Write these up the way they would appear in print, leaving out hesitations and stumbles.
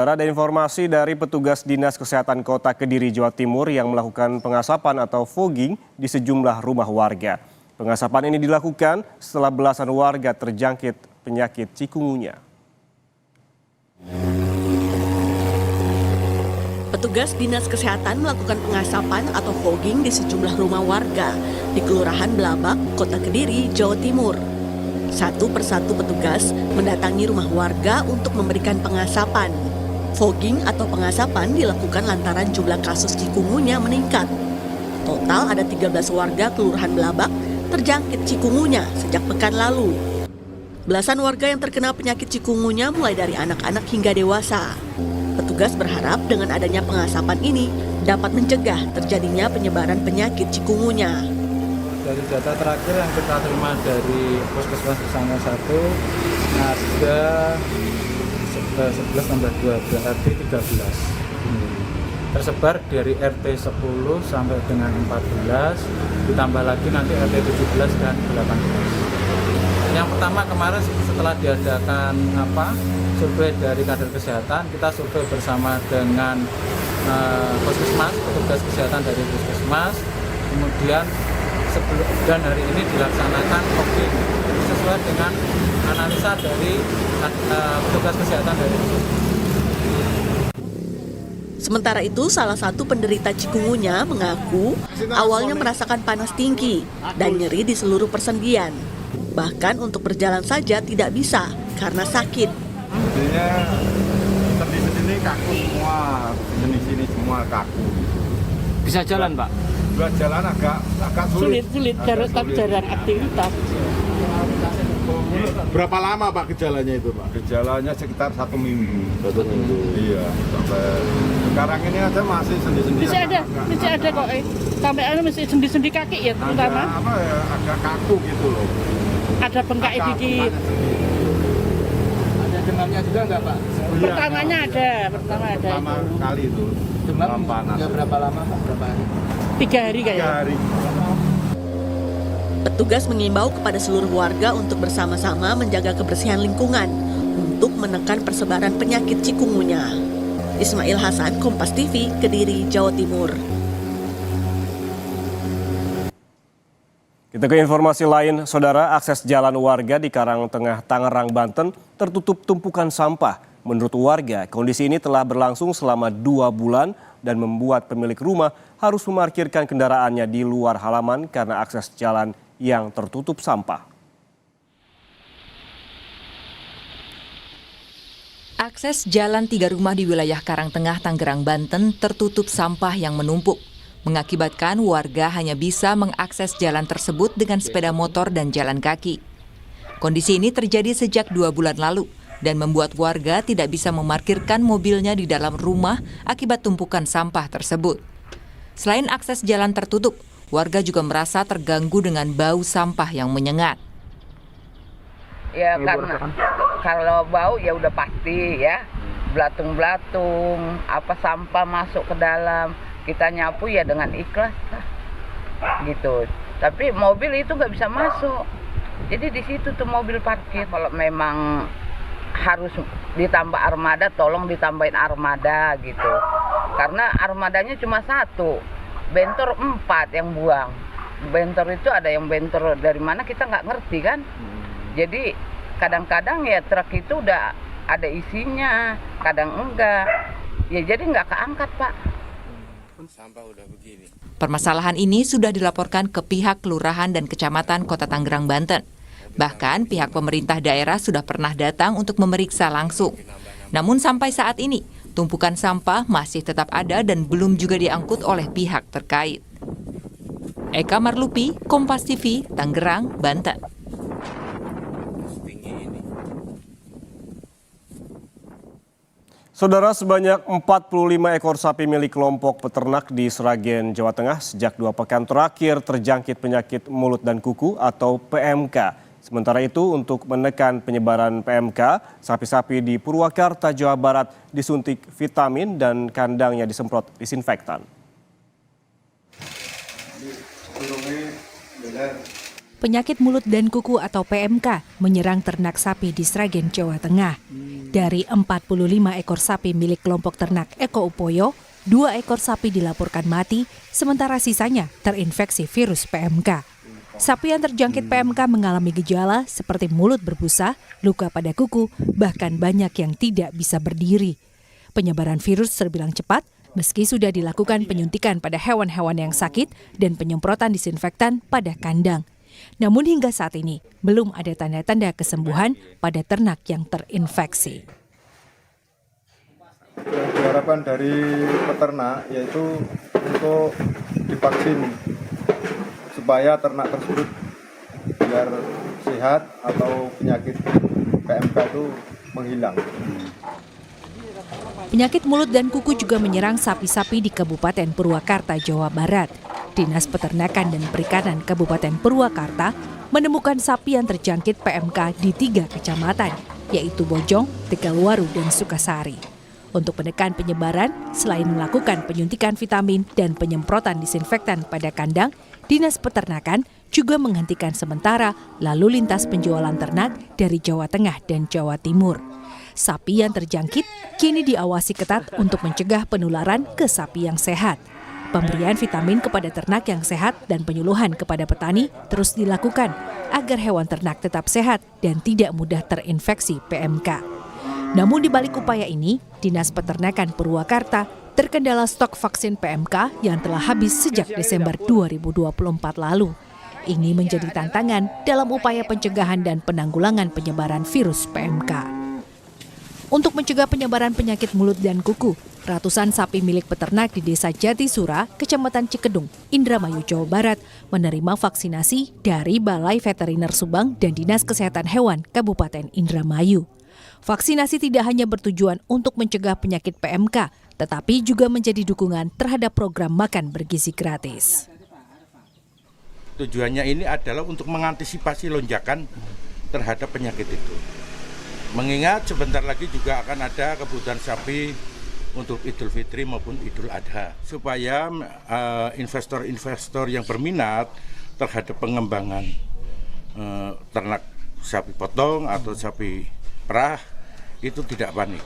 Ada informasi dari petugas Dinas Kesehatan Kota Kediri, Jawa Timur yang melakukan pengasapan atau fogging di sejumlah rumah warga. Pengasapan ini dilakukan setelah belasan warga terjangkit penyakit cikungunya. Petugas Dinas Kesehatan melakukan pengasapan atau fogging di sejumlah rumah warga di Kelurahan Belabak, Kota Kediri, Jawa Timur. Satu persatu petugas mendatangi rumah warga untuk memberikan pengasapan. Fogging atau pengasapan dilakukan lantaran jumlah kasus cikungunya meningkat. Total ada 13 warga Kelurahan Belabak terjangkit cikungunya sejak pekan lalu. Belasan warga yang terkena penyakit cikungunya mulai dari anak-anak hingga dewasa. Petugas berharap dengan adanya pengasapan ini dapat mencegah terjadinya penyebaran penyakit cikungunya. Dari data terakhir yang kita terima dari Puskesmas Bersama 1 ada 11 tambah 12 berarti 13. Tersebar dari RT 10 sampai dengan 14, ditambah lagi nanti RT 17 dan 18. Yang pertama kemarin setelah diadakan survei dari kader kesehatan, kita survei bersama dengan Puskesmas, petugas kesehatan dari Puskesmas, kemudian dan hari ini dilaksanakan fogging sesuai dengan analisa dari petugas kesehatan dari Sementara itu, salah satu penderita cikungunya mengaku awalnya merasakan panas tinggi dan nyeri di seluruh persendian. Bahkan untuk berjalan saja tidak bisa karena sakit. Jadinya sendi-sendi kaku semua, sini semua kaku. Bisa jalan, Pak? Buat jalan agak sulit. Tapi jarang aktivitas. Berapa lama Pak gejalanya itu Pak? Gejalanya sekitar 1 minggu. 1 minggu. Iya, sampai sekarang ini aja masih sendi-sendi. Masih ada kok. Sampai masih sendi-sendi kaki ya terutama. Agak kaku gitu loh. Ada bengkak dikit. Ada demamnya juga enggak, Pak? Pertamanya ada. Pertama kali itu. Demam panas. Ya berapa lama, Pak? Berapa hari? 3 hari kayaknya. 3 hari. Petugas mengimbau kepada seluruh warga untuk bersama-sama menjaga kebersihan lingkungan untuk menekan persebaran penyakit cikungunya. Ismail Hasan, Kompas TV, Kediri, Jawa Timur. Kita ke informasi lain, saudara, akses jalan warga di Karangtengah, Tangerang, Banten tertutup tumpukan sampah. Menurut warga, kondisi ini telah berlangsung selama 2 bulan dan membuat pemilik rumah harus memarkirkan kendaraannya di luar halaman karena akses jalan yang tertutup sampah. Akses jalan 3 rumah di wilayah Karangtengah, Tangerang, Banten tertutup sampah yang menumpuk, mengakibatkan warga hanya bisa mengakses jalan tersebut dengan sepeda motor dan jalan kaki. Kondisi ini terjadi sejak 2 bulan lalu dan membuat warga tidak bisa memarkirkan mobilnya di dalam rumah akibat tumpukan sampah tersebut. Selain akses jalan tertutup, warga juga merasa terganggu dengan bau sampah yang menyengat. Ya karena kalau bau ya udah pasti ya, belatung-belatung, sampah masuk ke dalam, kita nyapu ya dengan ikhlas lah, gitu. Tapi mobil itu nggak bisa masuk, jadi di situ tuh mobil parkir. Kalau memang harus ditambah armada, tolong ditambahin armada gitu. Karena armadanya cuma 1, bentor 4 yang buang. Bentor itu ada yang bentor dari mana kita nggak ngerti kan. Jadi kadang-kadang ya truk itu udah ada isinya, kadang enggak. Ya jadi nggak keangkat, Pak. Sampah udah begini. Permasalahan ini sudah dilaporkan ke pihak kelurahan dan kecamatan Kota Tangerang, Banten. Bahkan pihak pemerintah daerah sudah pernah datang untuk memeriksa langsung. Namun sampai saat ini, tumpukan sampah masih tetap ada dan belum juga diangkut oleh pihak terkait. Eka Marlupi, Kompas TV, Tangerang, Banten. Saudara, sebanyak 45 ekor sapi milik kelompok peternak di Sragen, Jawa Tengah sejak 2 pekan terakhir terjangkit penyakit mulut dan kuku atau PMK. Sementara itu, untuk menekan penyebaran PMK, sapi-sapi di Purwakarta, Jawa Barat disuntik vitamin dan kandangnya disemprot disinfektan. Penyakit mulut dan kuku atau PMK menyerang ternak sapi di Sragen, Jawa Tengah. Dari 45 ekor sapi milik kelompok ternak Eko Upoyo, 2 ekor sapi dilaporkan mati, sementara sisanya terinfeksi virus PMK. Sapi yang terjangkit PMK mengalami gejala seperti mulut berbusa, luka pada kuku, bahkan banyak yang tidak bisa berdiri. Penyebaran virus terbilang cepat, meski sudah dilakukan penyuntikan pada hewan-hewan yang sakit dan penyemprotan disinfektan pada kandang. Namun hingga saat ini, belum ada tanda-tanda kesembuhan pada ternak yang terinfeksi. Harapan dari peternak yaitu untuk divaksin supaya ternak tersebut biar sehat atau penyakit PMK itu menghilang. Penyakit mulut dan kuku juga menyerang sapi-sapi di Kabupaten Purwakarta, Jawa Barat. Dinas Peternakan dan Perikanan Kabupaten Purwakarta menemukan sapi yang terjangkit PMK di 3 kecamatan, yaitu Bojong, Tegalwaru, dan Sukasari. Untuk menekan penyebaran, selain melakukan penyuntikan vitamin dan penyemprotan disinfektan pada kandang, Dinas Peternakan juga menghentikan sementara lalu lintas penjualan ternak dari Jawa Tengah dan Jawa Timur. Sapi yang terjangkit kini diawasi ketat untuk mencegah penularan ke sapi yang sehat. Pemberian vitamin kepada ternak yang sehat dan penyuluhan kepada petani terus dilakukan agar hewan ternak tetap sehat dan tidak mudah terinfeksi PMK. Namun di balik upaya ini, Dinas Peternakan Purwakarta terkendala stok vaksin PMK yang telah habis sejak Desember 2024 lalu. Ini menjadi tantangan dalam upaya pencegahan dan penanggulangan penyebaran virus PMK. Untuk mencegah penyebaran penyakit mulut dan kuku, ratusan sapi milik peternak di Desa Jatisura, Kecamatan Cikedung, Indramayu, Jawa Barat, menerima vaksinasi dari Balai Veteriner Subang dan Dinas Kesehatan Hewan Kabupaten Indramayu. Vaksinasi tidak hanya bertujuan untuk mencegah penyakit PMK, tetapi juga menjadi dukungan terhadap program makan bergizi gratis. Tujuannya ini adalah untuk mengantisipasi lonjakan terhadap penyakit itu. Mengingat sebentar lagi juga akan ada kebutuhan sapi untuk Idul Fitri maupun Idul Adha. Supaya investor-investor yang berminat terhadap pengembangan ternak sapi potong atau sapi perah itu tidak panik.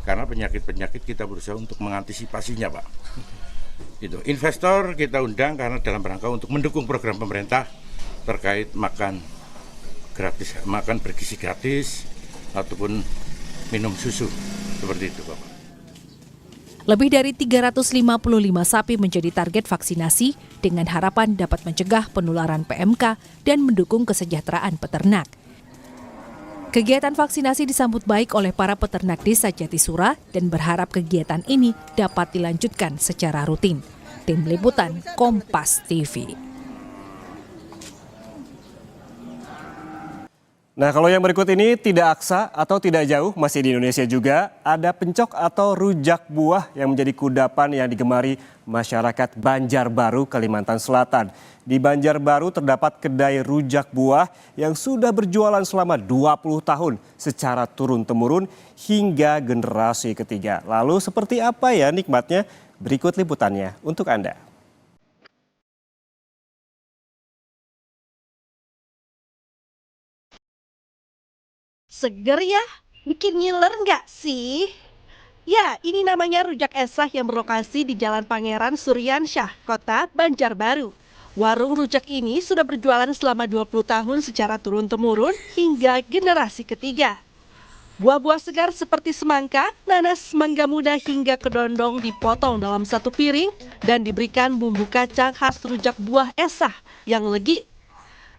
Karena penyakit-penyakit kita berusaha untuk mengantisipasinya, Pak. Itu investor kita undang karena dalam rangka untuk mendukung program pemerintah terkait makan gratis, makan bergizi gratis ataupun minum susu seperti itu, Bapak. Lebih dari 355 sapi menjadi target vaksinasi dengan harapan dapat mencegah penularan PMK dan mendukung kesejahteraan peternak. Kegiatan vaksinasi disambut baik oleh para peternak Desa Jatisura dan berharap kegiatan ini dapat dilanjutkan secara rutin. Tim Liputan Kompas TV. Nah, kalau yang berikut ini tidak aksa atau tidak jauh, masih di Indonesia juga, ada pencok atau rujak buah yang menjadi kudapan yang digemari masyarakat Banjarbaru, Kalimantan Selatan. Di Banjarbaru terdapat kedai rujak buah yang sudah berjualan selama 20 tahun secara turun-temurun hingga generasi ketiga. Lalu seperti apa ya nikmatnya? Berikut liputannya untuk Anda. Seger ya? Bikin ngiler nggak sih? Ya, ini namanya rujak esah yang berlokasi di Jalan Pangeran Suryansyah, Kota Banjarbaru. Warung rujak ini sudah berjualan selama 20 tahun secara turun-temurun hingga generasi ketiga. Buah-buah segar seperti semangka, nanas, mangga muda hingga kedondong dipotong dalam satu piring dan diberikan bumbu kacang khas rujak buah esah yang legit.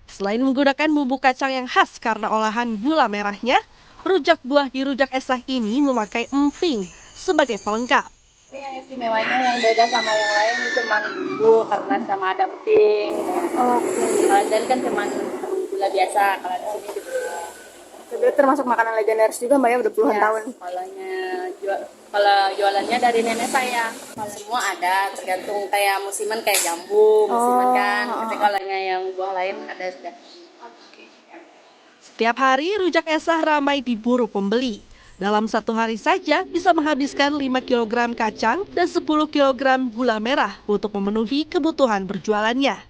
Selain menggunakan bumbu kacang yang khas karena olahan gula merahnya, rujak buah di rujak esah ini memakai emping sebagai pelengkap. Yang istimewanya yang beda sama yang lain cuma bumbu karena sama ada emping. Kalau dari kan cuma gula biasa, kalau di sini juga. Jadi termasuk makanan legendaris juga Mbak ya, udah puluhan tahun. Kalau jualannya dari nenek saya. Semua ada, tergantung kayak musiman kayak jambu, musiman kan. Tapi kalau yang buah lain ada sudah. Setiap hari rujak esah ramai diburu pembeli. Dalam satu hari saja bisa menghabiskan 5 kg kacang dan 10 kg gula merah untuk memenuhi kebutuhan berjualannya.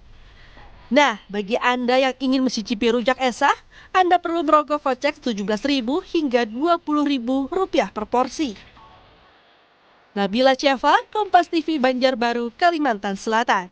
Nah, bagi Anda yang ingin mencicipi rujak Esah, Anda perlu merogoh kocek Rp17.000 hingga Rp20.000 per porsi. Nabila Syeva, Kompas TV Banjarbaru, Kalimantan Selatan.